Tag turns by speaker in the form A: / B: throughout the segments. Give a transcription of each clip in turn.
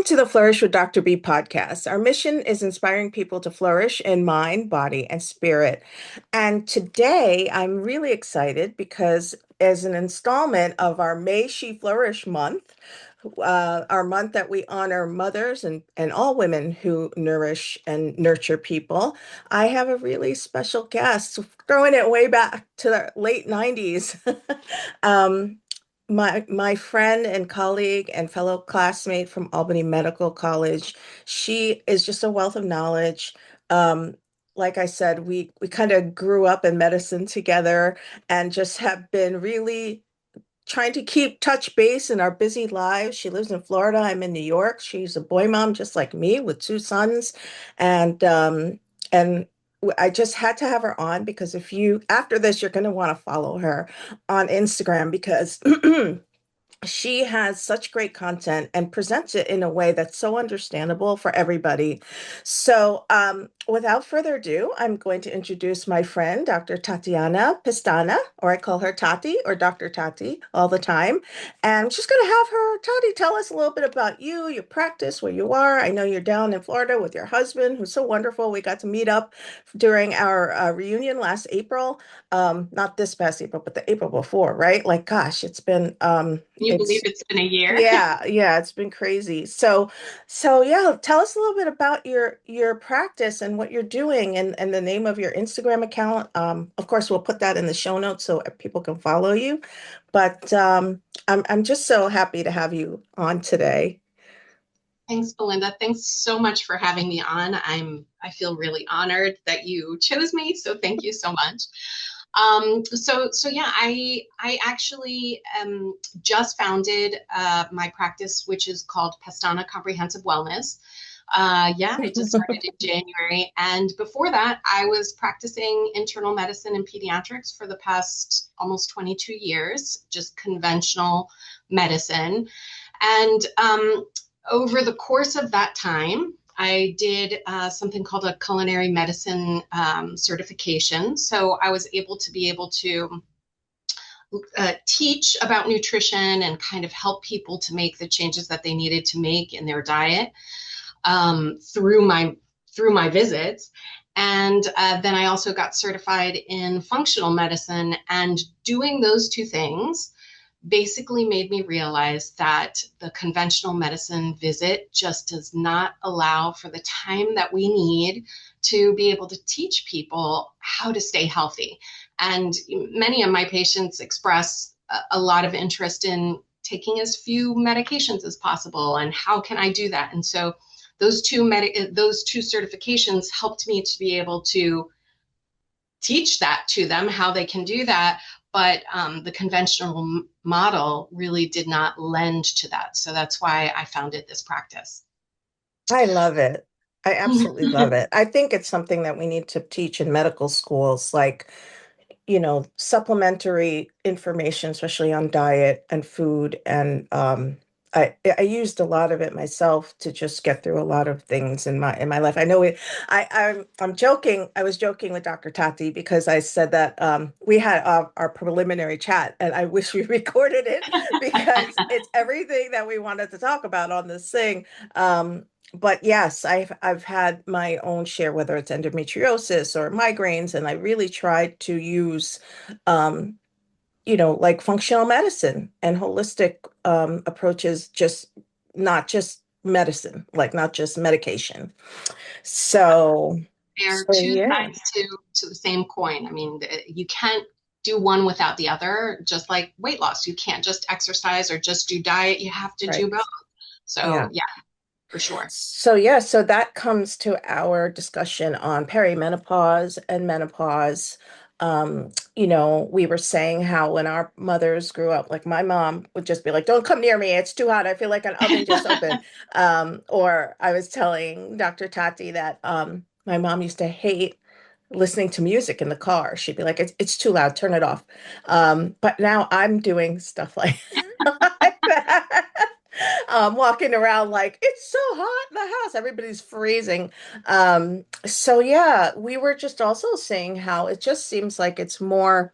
A: Welcome to the Flourish with Dr. B podcast. Our mission is inspiring people to flourish in mind, body, and spirit. And today I'm really excited because, as an installment of our May She Flourish month, our month that we honor mothers and all women who nourish and nurture people, I have a really special guest, throwing it way back to the late 90s. um, my friend and colleague and fellow classmate from Albany Medical College, she is just a wealth of knowledge. Um, like I said, we kind of grew up in medicine together and just have been really trying to keep touch base in our busy lives. She lives in Florida. I'm in New York. She's a boy mom just like me with two sons. And I just had to have her on because if you after this, you're going to want to follow her on Instagram because she has such great content and presents it in a way that's so understandable for everybody. So, without further ado, I'm going to introduce my friend, Dr. Tatiana Pestana, or I call her Tati or Dr. Tati all the time. And I'm just going to have her, Tati, tell us a little bit about you, your practice, where you are. I know you're down in Florida with your husband, who's so wonderful. We got to meet up during our reunion last April. Not this past April, but the April before, right? Like, gosh, it's been
B: Can you believe
A: it's
B: it's been a year?
A: yeah, it's been crazy. So yeah, tell us a little bit about your practice and what you're doing and the name of your Instagram account. Of course, we'll put that in the show notes so people can follow you. But I'm just so happy to have you on today.
B: Thanks, Belinda. Thanks so much for having me on. I feel really honored that you chose me, so thank you so much. So yeah, I actually just founded my practice, which is called Pestana Comprehensive Wellness. Yeah, I just started in January, and before that, I was practicing internal medicine and pediatrics for the past almost 22 years, just conventional medicine. And over the course of that time, I did something called a culinary medicine certification. So I was able to teach about nutrition and kind of help people to make the changes that they needed to make in their diet through my visits. And then I also got certified in functional medicine, and doing those two things basically made me realize that the conventional medicine visit just does not allow for the time that we need to be able to teach people how to stay healthy. And many of my patients express a lot of interest in taking as few medications as possible, and how can I do that? And so those two certifications helped me to be able to teach that to them, how they can do that. But the conventional model really did not lend to that. So that's why I founded this practice.
A: I love it. I absolutely love it. I think it's something that we need to teach in medical schools, like supplementary information, especially on diet and food. And I used a lot of it myself to just get through a lot of things in my life. I know I'm joking. I was joking with Dr. Tati because I said that we had our preliminary chat, and I wish we recorded it because it's everything that we wanted to talk about on this thing. But yes, I've had my own share, whether it's endometriosis or migraines, and I really tried to use, um, like functional medicine and holistic approaches, just not just medicine, like not just medication. So,
B: They're
A: so
B: two
A: yeah,
B: sides to the same coin. I mean, you can't do one without the other, just like weight loss. You can't just exercise or just do diet. You have to do
A: right.
B: both. So
A: Yeah.
B: yeah, for sure.
A: So that comes to our discussion on perimenopause and menopause. We were saying how when our mothers grew up, like my mom would just be like, "Don't come near me, it's too hot. I feel like an oven just opened." Or I was telling Dr. Tati that my mom used to hate listening to music in the car. She'd be like, "It's too loud, turn it off." But now I'm doing stuff like like that. Walking around like it's so hot in the house, everybody's freezing. So yeah, we were just also saying how it just seems like it's more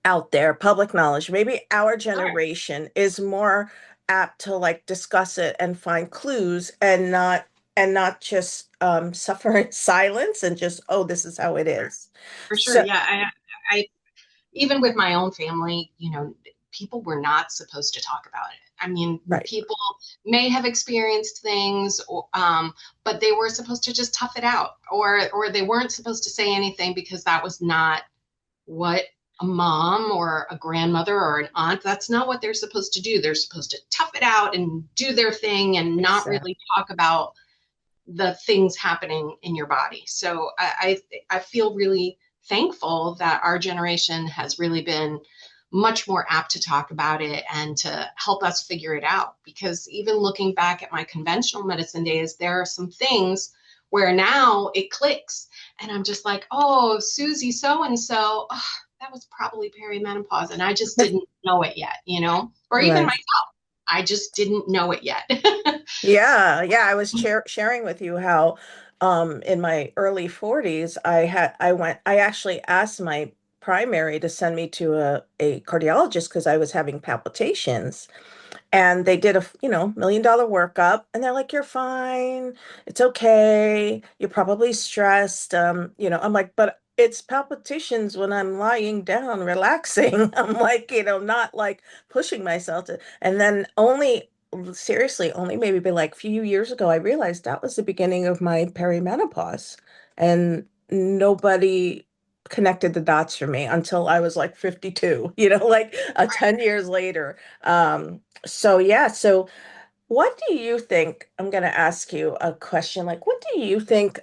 A: out there, public knowledge. Maybe our
B: Sure.
A: generation is more apt to like discuss it and find clues and not just suffer in silence and just, oh, this is how it is.
B: For sure.
A: So,
B: Yeah. I even with my own family, people were not supposed to talk about it. I mean,
A: right.
B: people may have experienced things, but they were supposed to just tough it out, or they weren't supposed to say anything because that was not what a mom or a grandmother or an aunt, that's not what they're supposed to do. They're supposed to tough it out and do their thing and not
A: Exactly.
B: really talk about the things happening in your body. So I feel really thankful that our generation has really been much more apt to talk about it and to help us figure it out. Because even looking back at my conventional medicine days, there are some things where now it clicks. And I'm just like, oh, Susie so and so, that was probably perimenopause. And I just didn't know it yet, or even
A: Right.
B: myself, I just didn't know it yet.
A: Yeah, yeah. I was sharing with you how in my early 40s I actually asked my primary to send me to a cardiologist because I was having palpitations. And they did a, $1 million workup, and they're like, you're fine. It's okay. You're probably stressed. I'm like, but it's palpitations when I'm lying down, relaxing. I'm like, not like pushing myself to, and then only seriously, only maybe be like a few years ago, I realized that was the beginning of my perimenopause. And nobody connected the dots for me until I was like 52, like 10 years later. So yeah, so what do you think? I'm going to ask you a question. Like, what do you think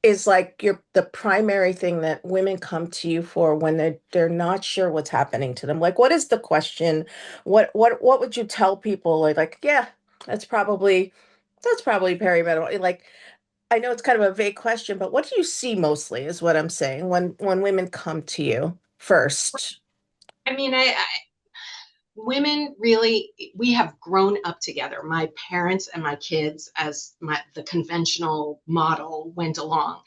A: is like the primary thing that women come to you for when they're not sure what's happening to them? Like, what is the question? What would you tell people? Like, yeah, that's probably perimenopause. Like, I know it's kind of a vague question, but what do you see mostly is what I'm saying when women come to you first.
B: I mean, women really, we have grown up together, my parents and my kids, as the conventional model went along.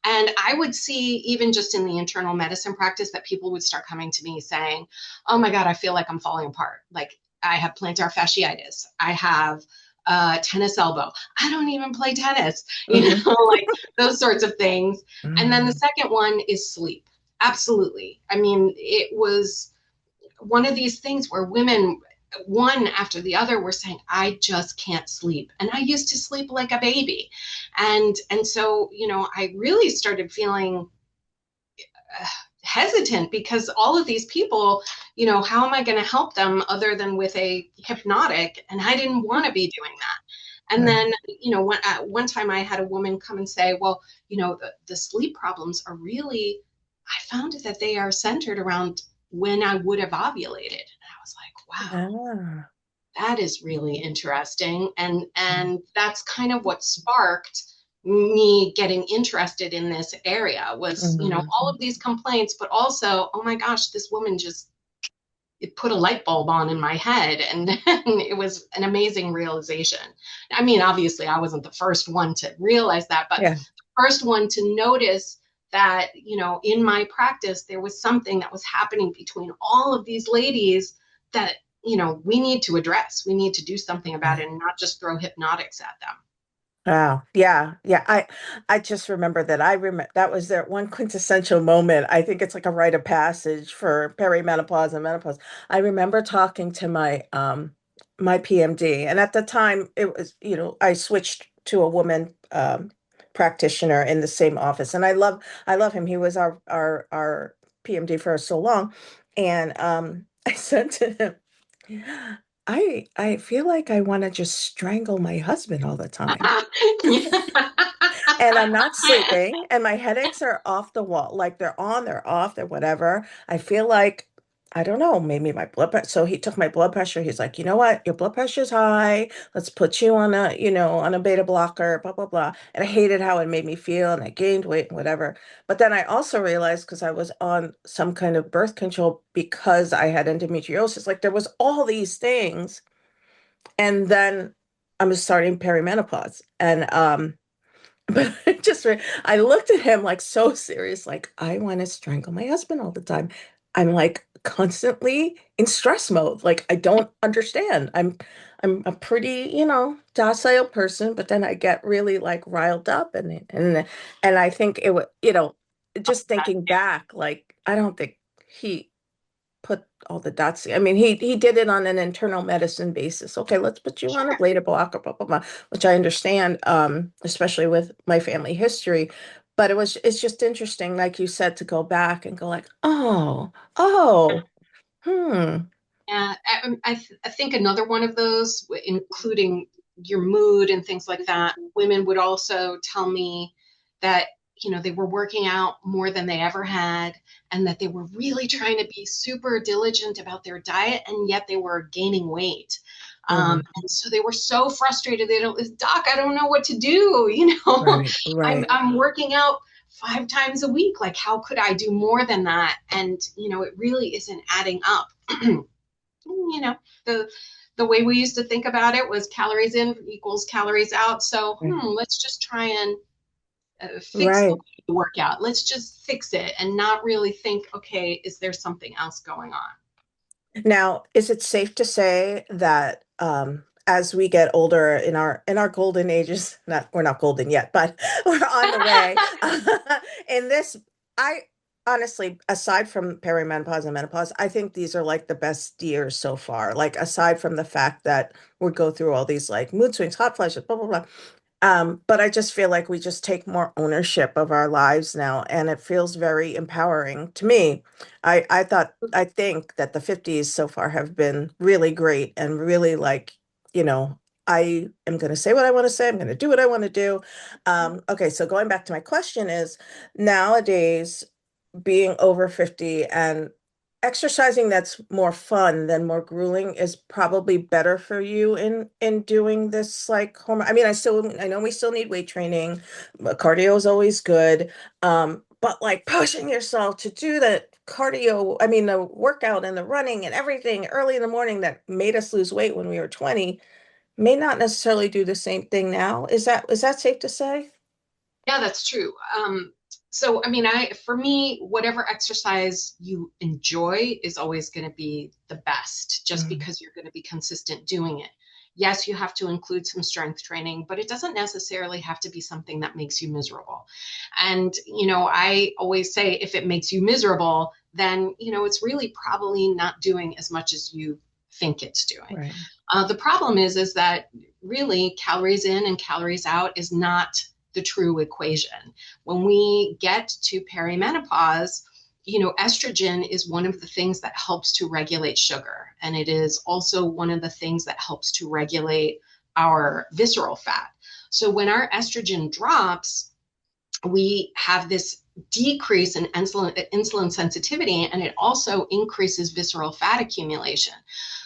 B: And I would see, even just in the internal medicine practice, that people would start coming to me saying, oh my God, I feel like I'm falling apart. Like, I have plantar fasciitis. I have tennis elbow. I don't even play tennis,
A: Hmm.
B: like those sorts of things. And then the
A: Mm.
B: second one is sleep. Absolutely. I mean, it was one of these things where women, one after the other, were saying, I just can't sleep, and I used to sleep like a baby. And so, I really started feeling hesitant, because all of these people, how am I going to help them other than with a hypnotic? And I didn't want to be doing that. And
A: Right.
B: then, one time I had a woman come and say, well, the sleep problems are really, I found that they are centered around when I would have ovulated. And I was like, wow,
A: Ah.
B: that is really interesting. And that's kind of what sparked me getting interested in this area, was, all
A: Mhm.
B: of these complaints, but also, oh my gosh, this woman just, it put a light bulb on in my head, and it was an amazing realization. I mean, obviously I wasn't the first one to realize that, but
A: Yeah.
B: the first one to notice that, in my practice, there was something that was happening between all of these ladies that, we need to address. We need to do something about it, and not just throw hypnotics at them.
A: Wow. Yeah. Yeah. I just remember that. I remember that was their one quintessential moment. I think it's like a rite of passage for perimenopause and menopause. I remember talking to my PMD, and at the time it was, I switched to a woman practitioner in the same office. And I love him. He was our PMD for so long. And I said to him, I feel like I want to just strangle my husband all the time. And I'm not sleeping, and my headaches are off the wall. Like they're on, they're off, they're whatever. I feel like, I don't know, maybe my blood pressure. So he took my blood pressure. He's like, you know what? Your blood pressure's high. Let's put you on a beta blocker, blah, blah, blah. And I hated how it made me feel, and I gained weight and whatever. But then I also realized, because I was on some kind of birth control because I had endometriosis, like there was all these things. And then I was starting perimenopause. And but I looked at him like so serious, like I want to strangle my husband all the time. I'm like, constantly in stress mode. Like I don't understand. I'm a pretty, docile person, but then I get really like riled up and I think it would, just thinking back, like I don't think he put all the dots. I mean, he did it on an internal medicine basis. Okay, let's put you on a
B: Sure.
A: beta blocker, blah, blah, blah, which I understand, especially with my family history. But it's just interesting, like you said, to go back and go like, oh, hmm,
B: Yeah, I think another one of those, including your mood and things like that, women would also tell me that, they were working out more than they ever had, and that they were really trying to be super diligent about their diet, and yet they were gaining weight.
A: hmm,
B: And so they were so frustrated. They don't, Doc, I don't know what to do.
A: right, right,
B: I'm working out 5 times a week. Like, how could I do more than that? And, it really isn't adding up. you know, the the way we used to think about it was calories in equals calories out. So, let's just try and fix the
A: right.
B: way you work out. Let's just fix it and not really think, okay, is there something else going on?
A: Now, is it safe to say that as we get older in our golden ages, not we're not golden yet, but we're on the way. In this, I honestly, aside from perimenopause and menopause, I think these are like the best years so far. Like aside from the fact that we go through all these like mood swings, hot flashes, blah blah blah. But I just feel like we just take more ownership of our lives now, and it feels very empowering to me. I think that the 50s so far have been really great and really like, you know, I am going to say what I want to say. I'm going to do what I want to do. Okay, so going back to my question is nowadays being over 50 and exercising that's more fun than more grueling is probably better for you in doing this like hormone. I mean, I know we still need weight training, but cardio is always good. But like pushing yourself to do the cardio, I mean the workout and the running and everything early in the morning that made us lose weight when we were 20 may not necessarily do the same thing now. Is that safe to say?
B: Yeah, that's true. So, I mean, for me, whatever exercise you enjoy is always going to be the best, just
A: Mm,
B: because you're going to be consistent doing it. Yes, you have to include some strength training, but it doesn't necessarily have to be something that makes you miserable. And, I always say if it makes you miserable, then, it's really probably not doing as much as you think it's doing.
A: right.
B: The problem is that really calories in and calories out is not the true equation. When we get to perimenopause, estrogen is one of the things that helps to regulate sugar. And it is also one of the things that helps to regulate our visceral fat. So when our estrogen drops, we have this decrease in insulin sensitivity, and it also increases visceral fat accumulation.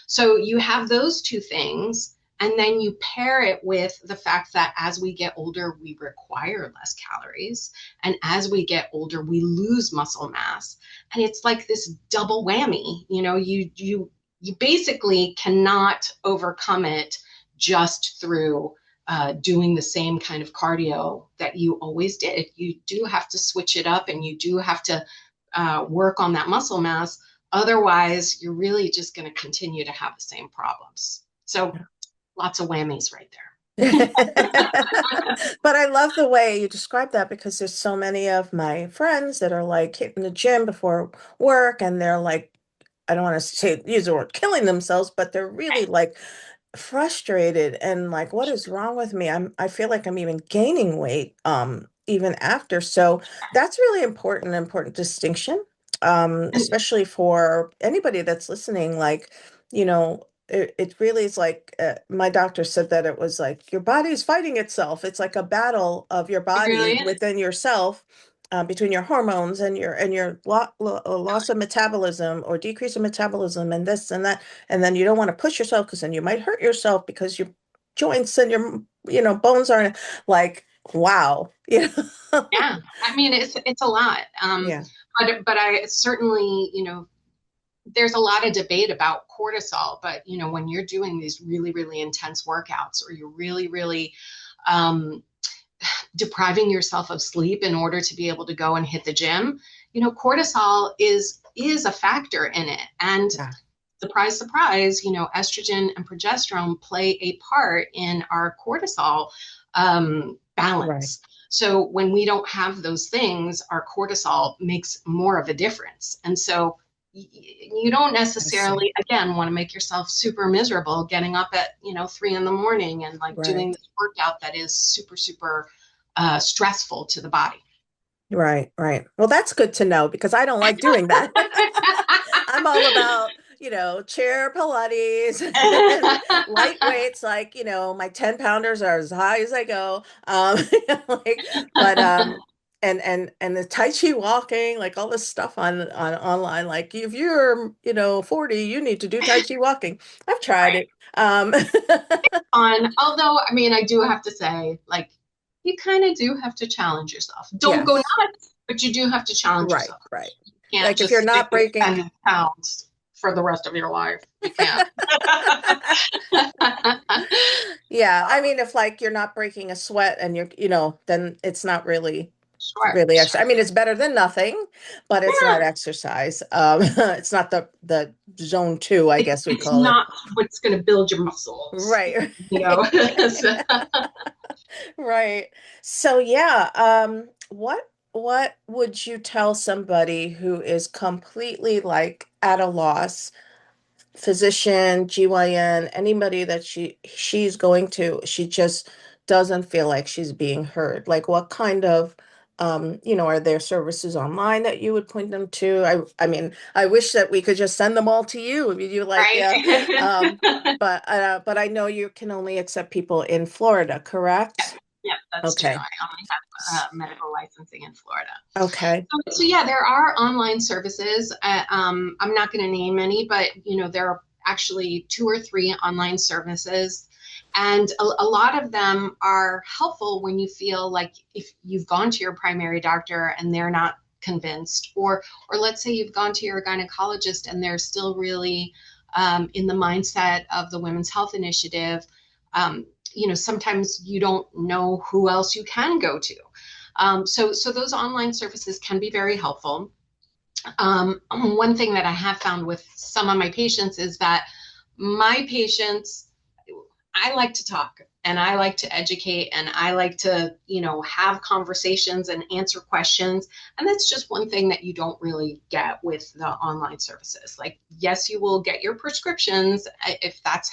B: So you have those two things, and then you pair it with the fact that as we get older, we require less calories. And as we get older, we lose muscle mass. And it's like this double whammy. You basically cannot overcome it just through doing the same kind of cardio that you always did. You do have to switch it up, and you do have to work on that muscle mass. Otherwise, you're really just going to continue to have the same problems. So lots of whammies right there.
A: But I love the way you describe that because there's so many of my friends that are like hitting the gym before work and they're like, I don't want to say use the word killing themselves, but they're really like frustrated and like, what is wrong with me? I feel like I'm even gaining weight even after. So that's really important distinction. Especially for anybody that's listening, like, it really is like my doctor said that it was like your body's fighting itself. It's like a battle of your
B: It
A: body
B: really is.
A: within yourself, between your hormones and your loss of metabolism or decrease of metabolism and this and that. And then you don't want to push yourself because then you might hurt yourself because your joints and your bones aren't like wow.
B: Yeah, I mean it's a lot.
A: Yeah.
B: But I certainly, there's a lot of debate about cortisol. But when you're doing these really really intense workouts, or you're really really um, depriving yourself of sleep in order to be able to go and hit the gym, cortisol is is a factor in it. And
A: Yeah.
B: surprise, surprise, estrogen and progesterone play a part in our cortisol
A: Right.
B: balance. So when we don't have those things, our cortisol makes more of a difference. And so you don't
A: I see.
B: necessarily, again, want to make yourself super miserable getting up at, 3 in the morning and like doing
A: Right.
B: this workout that is super, super stressful to the body.
A: Right. Right. Well, that's good to know because I don't like doing that. I'm all about, chair Pilates and light weights. Like, my 10 pounders are as high as I go. Like, but and the Tai Chi walking, like all this stuff on online. Like if you're, 40, you need to do Tai Chi walking. I've tried
B: Right.
A: it. Um,
B: On, although, I mean, I do have to say, like, you kind of do have to challenge yourself. Don't go
A: yes.
B: nuts, but you do have to challenge
A: Right.
B: yourself.
A: Right.
B: You can't
A: Like if you're
B: just stick
A: not
B: with
A: breaking
B: 10 pounds for the rest of your life. You can't.
A: Yeah, I mean, if like you're not breaking a sweat and you're, then it's not
B: Sure,
A: really
B: sure.
A: extra. I mean, it's better than nothing, but it's not
B: Yeah,
A: exercise. It's not the zone two, I guess we
B: it's
A: call it.
B: not what's going to build your muscles,
A: Right,
B: you know. So,
A: right. So yeah, what would you tell somebody who is completely like at a loss? Physician, GYN, anybody that she's going to, she just doesn't feel like she's being heard. Like what kind of are there services online that you would point them to? I mean, I wish that we could just send them all to you. I mean, you like, yeah. Um,
B: right.
A: but I know you can only accept people in Florida, correct?
B: Yeah, that's true.
A: Okay.
B: I only have medical licensing in Florida.
A: Okay.
B: So yeah, there are online services. I'm not going to name any, but there are actually two or three online services, and a lot of them are helpful when you feel like if you've gone to your primary doctor and they're not convinced, or let's say you've gone to your gynecologist and they're still really in the mindset of the Women's Health Initiative. Sometimes you don't know who else you can go to. So those online services can be very helpful. One thing that I have found with some of my patients is that my patients, I like to talk and I like to educate and I like to, have conversations and answer questions. And that's just one thing that you don't really get with the online services. Like, yes, you will get your prescriptions if that's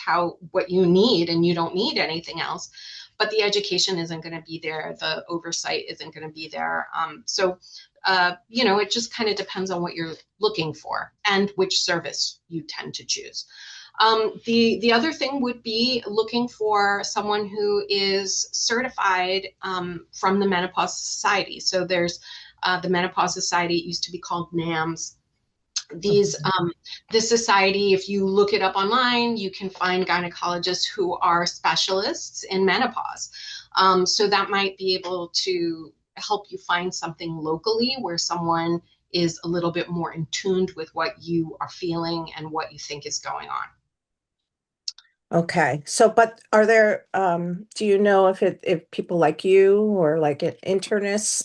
B: what you need and you don't need anything else. But the education isn't going to be there. The oversight isn't going to be there. It just kind of depends on what you're looking for and which service you tend to choose. The other thing would be looking for someone who is certified from the Menopause Society. So there's the Menopause Society. It used to be called NAMS. These
A: Mhm.
B: this society, if you look it up online, you can find gynecologists who are specialists in menopause. So that might be able to help you find something locally where someone is a little bit more in tune with what you are feeling and what you think is going on.
A: Okay. So, but are there, do you know if people like you or like internists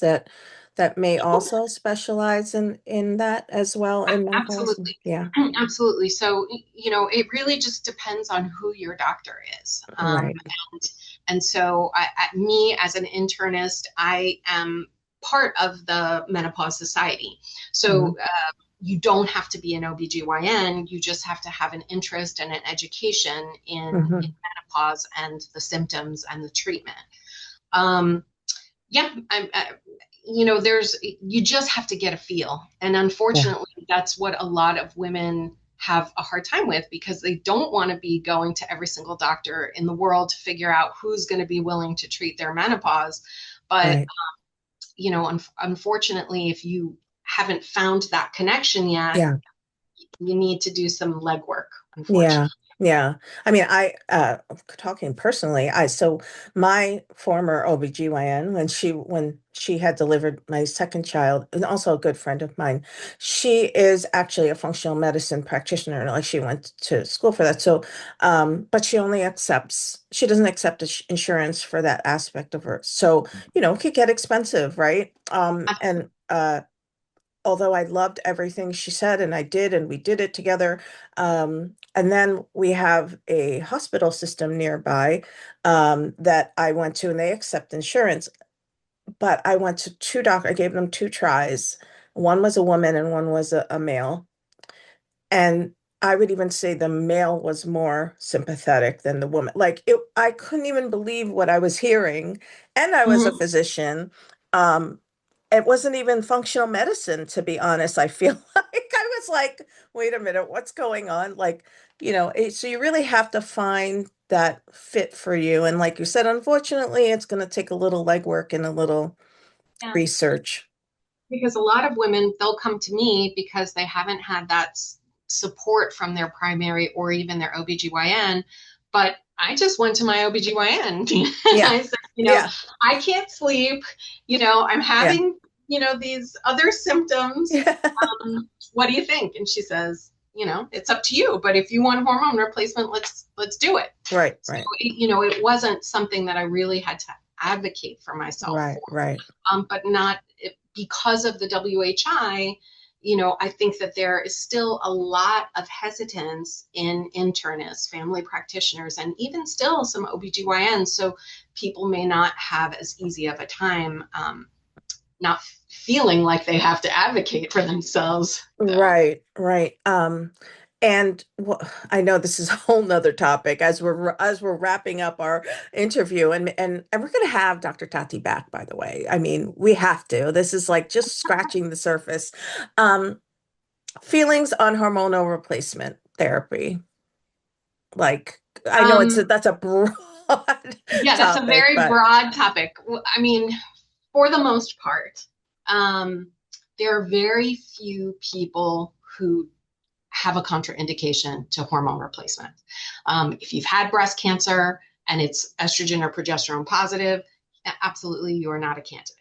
A: that may also specialize in that as well in menopause?
B: Absolutely.
A: Yeah.
B: Absolutely. So, it really just depends on who your doctor is.
A: Right.
B: And so, me as an internist, I am part of the Menopause Society.
A: Mhm.
B: So, you don't have to be an OBGYN, you just have to have an interest and an education in
A: Mhm.
B: menopause and the symptoms and the treatment. Um, yeah, you just have to get a feel. And
A: Yeah.
B: unfortunately, that's what a lot of women have a hard time with because they don't want to be going to every single doctor in the world to figure out who's going to be willing to treat their menopause. But,
A: Right.
B: unfortunately, if you haven't found that connection yet,
A: Yeah.
B: you need to do some legwork,
A: Yeah.
B: unfortunately.
A: Yeah. I mean, talking personally, so my former OBGYN, when she had delivered my second child, and also a good friend of mine, she is actually a functional medicine practitioner. Like she went to school for that. So, but she doesn't accept insurance for that aspect of her. So, it could get expensive, right? And although I loved everything she said, and I did, and we did it together. And then we have a hospital system nearby that I went to, and they accept insurance. But I went to two doctors. I gave them two tries. One was a woman, and one was a male. And I would even say the male was more sympathetic than the woman. Like I couldn't even believe what I was hearing. And I was a
B: Mhm.
A: physician. Um, it wasn't even functional medicine, to be honest. I feel like I was like, wait a minute, what's going on? Like, so you really have to find that fit for you. And like you said, unfortunately, it's going to take a little legwork and a little
B: Yeah.
A: research.
B: Because a lot of women, they'll come to me because they haven't had that support from their primary or even their OBGYN. But I just went to my OBGYN and
A: Yeah.
B: I said,
A: Yeah.
B: I can't sleep, I'm
A: Yeah.
B: having, these other symptoms.
A: Yeah.
B: What do you think? And she says, it's up to you, but if you want hormone replacement, let's do it.
A: Right,
B: So,
A: right,
B: it wasn't something that I really had to advocate for myself
A: right,
B: for,
A: right.
B: but not because of the WHI. I think that there is still a lot of hesitance in internists, family practitioners, and even still some OBGYNs. So people may not have as easy of a time not feeling like they have to advocate for themselves. So,
A: Right, right. And I know this is a whole nother topic as we're wrapping up our interview, and we're going to have Dr. Tati back, by the way. I mean, we have to. This is like just scratching the surface. Um, Feelings on hormonal replacement therapy. Like, I know
B: um,
A: that's a broad
B: yeah, that's a
A: topic,
B: very
A: but
B: broad topic. I mean, for the most part, um, there are very few people who have a contraindication to hormone replacement. If you've had breast cancer and it's estrogen or progesterone positive, absolutely you are not a candidate.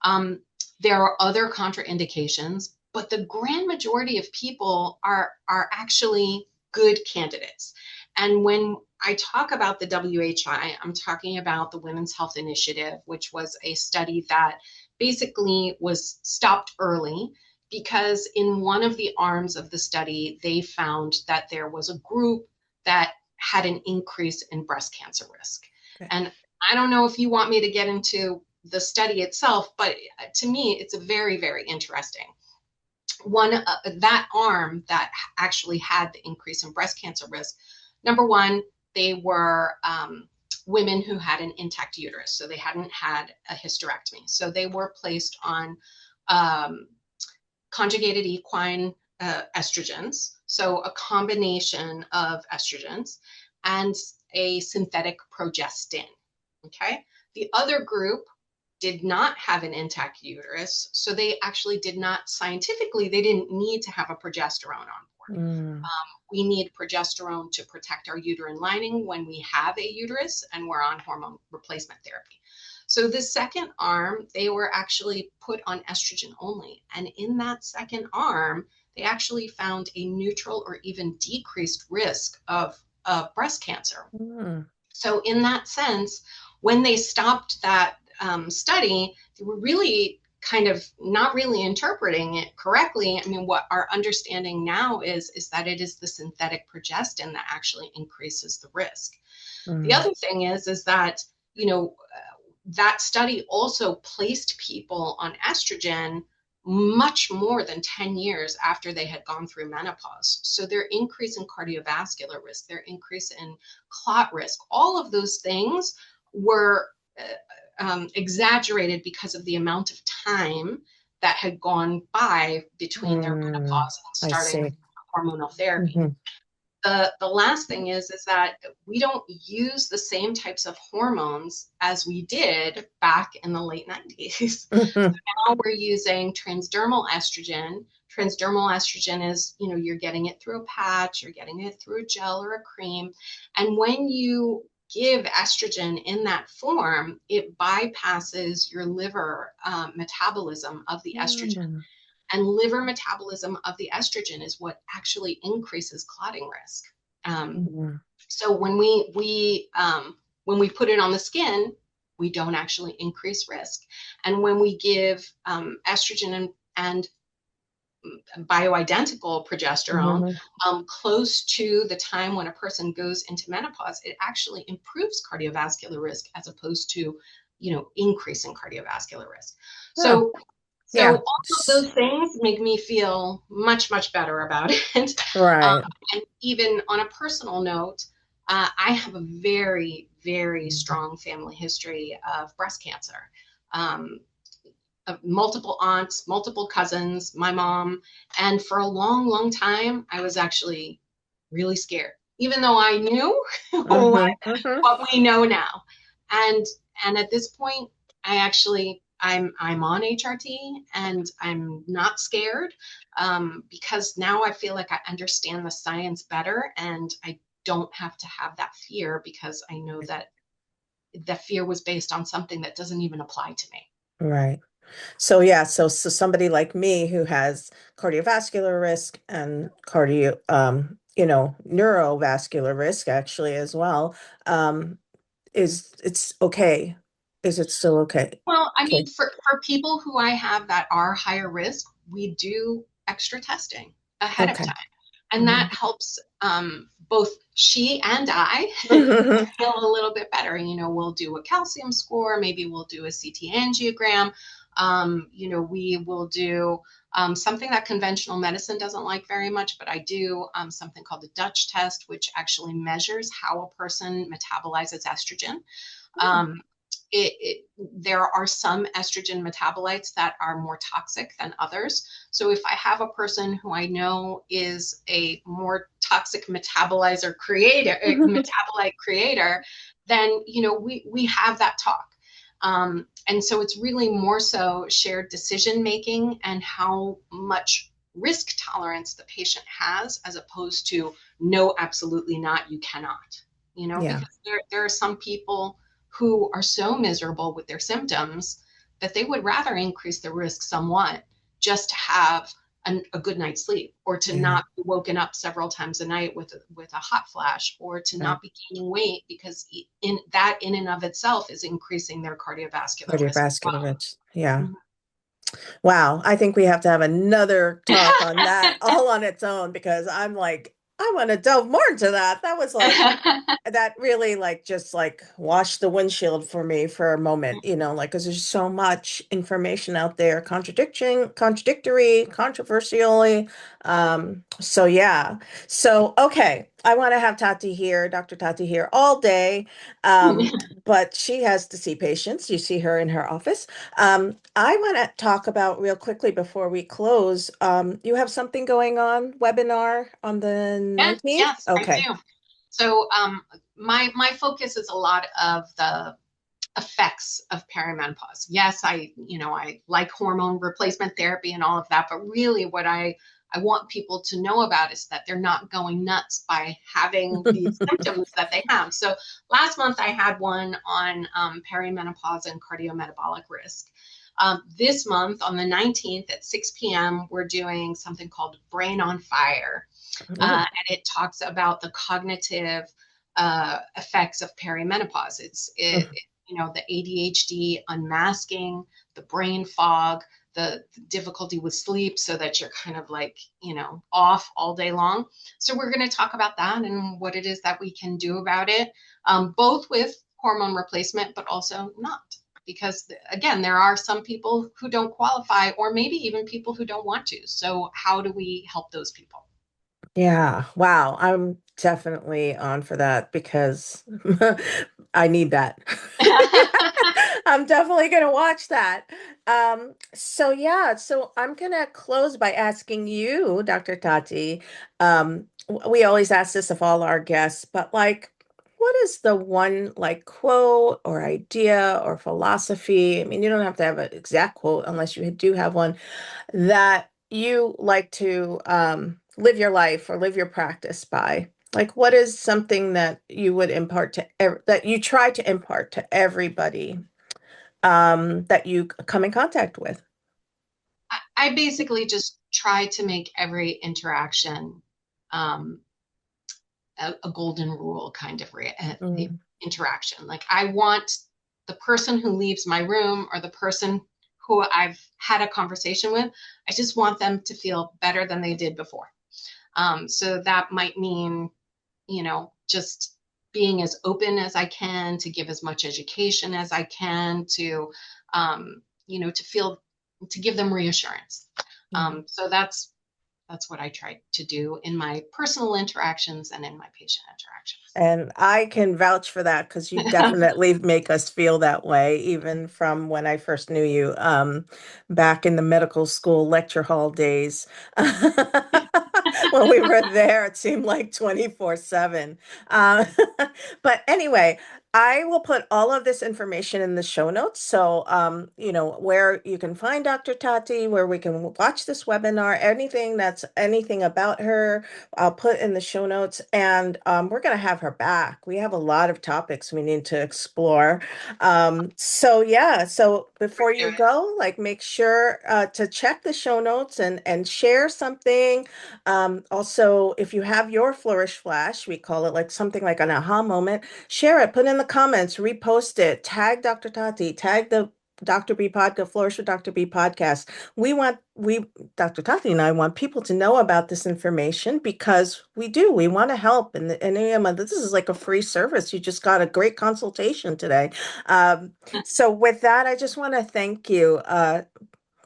B: Um, there are other contraindications, but the grand majority of people are actually good candidates. And when I talk about the WHI, I'm talking about the Women's Health Initiative, which was a study that basically was stopped early because in one of the arms of the study, they found that there was a group that had an increase in breast cancer risk.
A: okay.
B: And I don't know if you want me to get into the study itself, but to me, it's a very, very interesting. That arm that actually had the increase in breast cancer risk, number one, they were women who had an intact uterus, so they hadn't had a hysterectomy. So they were placed on um, conjugated equine estrogens, so a combination of estrogens and a synthetic progestin. Okay. The other group did not have an intact uterus, so they actually did not scientifically, they didn't need to have a progesterone on board.
A: Mm,
B: We need progesterone to protect our uterine lining when we have a uterus and we're on hormone replacement therapy. So the second arm, they were actually put on estrogen only. And in that second arm, they actually found a neutral or even decreased risk of breast cancer.
A: mm,
B: So in that sense, when they stopped that study, they were really kind of not really interpreting it correctly. I mean, what our understanding now is that it is the synthetic progestin that actually increases the risk. The
A: mm,
B: other thing is that that study also placed people on estrogen much more than 10 years after they had gone through menopause. So their increase in cardiovascular risk, their increase in clot risk, all of those things were exaggerated because of the amount of time that had gone by between their
A: mm.
B: menopause and
A: I
B: starting
A: see.
B: hormonal therapy.
A: Hmm.
B: The last thing is that we don't use the same types of hormones as we did back in the late 90s.
A: Hmm.
B: Now we're using transdermal estrogen. Transdermal estrogen is, you're getting it through a patch, you're getting it through a gel or a cream. And when you give estrogen in that form, it bypasses your liver metabolism of the estrogen.
A: Mm,
B: And liver metabolism of the estrogen is what actually increases clotting risk. Um,
A: mm,
B: so when we put it on the skin, we don't actually increase risk. And when we give estrogen and bioidentical progesterone,
A: Mhm.
B: close to the time when a person goes into menopause, it actually improves cardiovascular risk as opposed to, increasing cardiovascular risk.
A: Oh,
B: So, so
A: yeah.
B: all of those things make me feel much, much better about it. Um,
A: Right.
B: and even on a personal note, I have a very, very strong family history of breast cancer. Um, multiple aunts, multiple cousins, my mom. And for a long, long time, I was actually really scared, even though I knew what,
A: Hmm. Hmm.
B: what we know now. And and at this point, I'm on HRT and I'm not scared, because now I feel like I understand the science better and I don't have to have that fear because I know that the fear was based on something that doesn't even apply to me.
A: Right. So yeah, so somebody like me who has cardiovascular risk and neurovascular risk actually as well, is it's okay. Is it still okay?
B: Well, I mean,
A: Okay.
B: for people who I have that are higher risk, we do extra testing ahead of
A: Okay.
B: time. And
A: Hmm.
B: that helps, both she and I feel a little bit better. We'll do a calcium score, maybe we'll do a CT angiogram. We will do something that conventional medicine doesn't like very much, but I do something called the Dutch test, which actually measures how a person metabolizes estrogen. Um, there are some estrogen metabolites that are more toxic than others. So if I have a person who I know is a more toxic metabolite creator, then we have that talk. And so it's really more so shared decision making and how much risk tolerance the patient has, as opposed to no, absolutely not, you cannot.
A: Yeah.
B: Because there are some people who are so miserable with their symptoms that they would rather increase the risk somewhat just to have a good night's sleep, or to
A: Yeah.
B: not be woken up several times a night with a hot flash, or to
A: Right.
B: not be gaining weight, because in and of itself is increasing their cardiovascular risk as
A: Cardiovascular risk. Yeah.
B: well.
A: Wow, I think we have to have another talk on that all on its own because I'm like, I want to delve more into that. That was like, that really like just like washed the windshield for me for a moment, like because there's so much information out there, contradictory, controversially. So yeah. So okay, I want to have Tati here, Dr. Tati here all day. But she has to see patients. You see her in her office. I want to talk about real quickly before we close. You have something going on, webinar on the
B: Yes,
A: 19th?
B: yes, I
A: Okay.
B: do. So my focus is a lot of the effects of perimenopause. Yes, I like hormone replacement therapy and all of that, but really what I want people to know about is that they're not going nuts by having these symptoms that they have. So last month I had one on perimenopause and cardiometabolic risk. This month on the 19th at 6 p.m., we're doing something called Brain on Fire.
A: Oh.
B: And it talks about the cognitive effects of perimenopause. The ADHD unmasking, the brain fog, the difficulty with sleep, so that you're kind of like, off all day long. So we're going to talk about that and what it is that we can do about it, both with hormone replacement, but also not. Because again, there are some people who don't qualify, or maybe even people who don't want to. So how do we help those people?
A: Yeah, wow. I'm definitely on for that because I need that. I'm definitely going to watch that. So yeah, so I'm going to close by asking you, Dr. Tati. We always ask this of all our guests, but like, what is the one like quote or idea or philosophy? I mean, you don't have to have an exact quote unless you do have one that you like to live your life or live your practice by? Like, what is something that you would impart to that you try to impart to everybody that you come in contact with?
B: I basically just try to make every interaction um, a golden rule kind of
A: Mm,
B: interaction. Like I want the person who leaves my room, or the person who I've had a conversation with, I just want them to feel better than they did before. So that might mean, just being as open as I can to give as much education as I can to feel, to give them reassurance.
A: Mhm.
B: So that's what I try to do in my personal interactions and in my patient
A: And I can vouch for that because you
B: interactions.
A: definitely make us feel that way, even from when I first knew you, back in the medical school lecture hall days. When we were there, it seemed like 24/7. Uh, but anyway, I will put all of this information in the show notes. So, where you can find Dr. Tati, where we can watch this webinar, anything about her, I'll put in the show notes, and we're going to have her back. We have a lot of topics we need to explore. So yeah, so before you go, like make sure to check the show notes and share something. Also, if you have your Flourish Flash, we call it like something like an aha moment, share it, put in the comments, repost it, tag Dr. Tati, tag the Dr. B podcast, Flourish with Dr. B podcast. We Dr. Tati and I want people to know about this information because we want to help. And this is like a free service. You just got a great consultation today. So with that, I just want to thank you,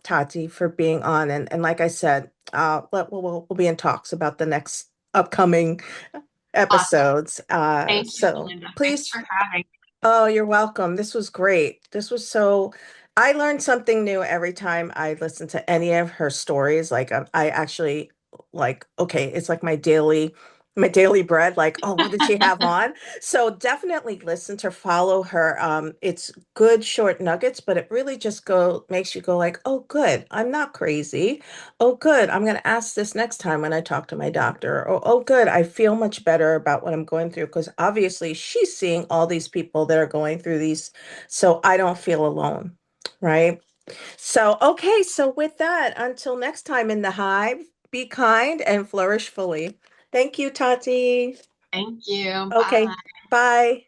A: Tati, for being on. And like I said, we'll be in talks about the next upcoming
B: Awesome.
A: episodes.
B: Thank you,
A: So
B: Belinda. Thanks
A: please.
B: for having
A: Oh, you're welcome. This was great. I learned something new every time I listen to any of her stories. Like I actually like, okay, it's like my daily bread. Like, oh, what did she
B: me.
A: have on? So definitely listen to follow her. It's good short nuggets, but it really just makes you go like, oh, good. I'm not crazy. Oh, good. I'm going to ask this next time when I talk to my doctor. Oh, good. I feel much better about what I'm going through because obviously she's seeing all these people that are going through these, so I don't feel alone, right? So, okay. So, with that, until next time in the hive, be kind and flourish fully. Thank you, Tati.
B: Thank you.
A: Okay.
B: Bye.
A: Bye.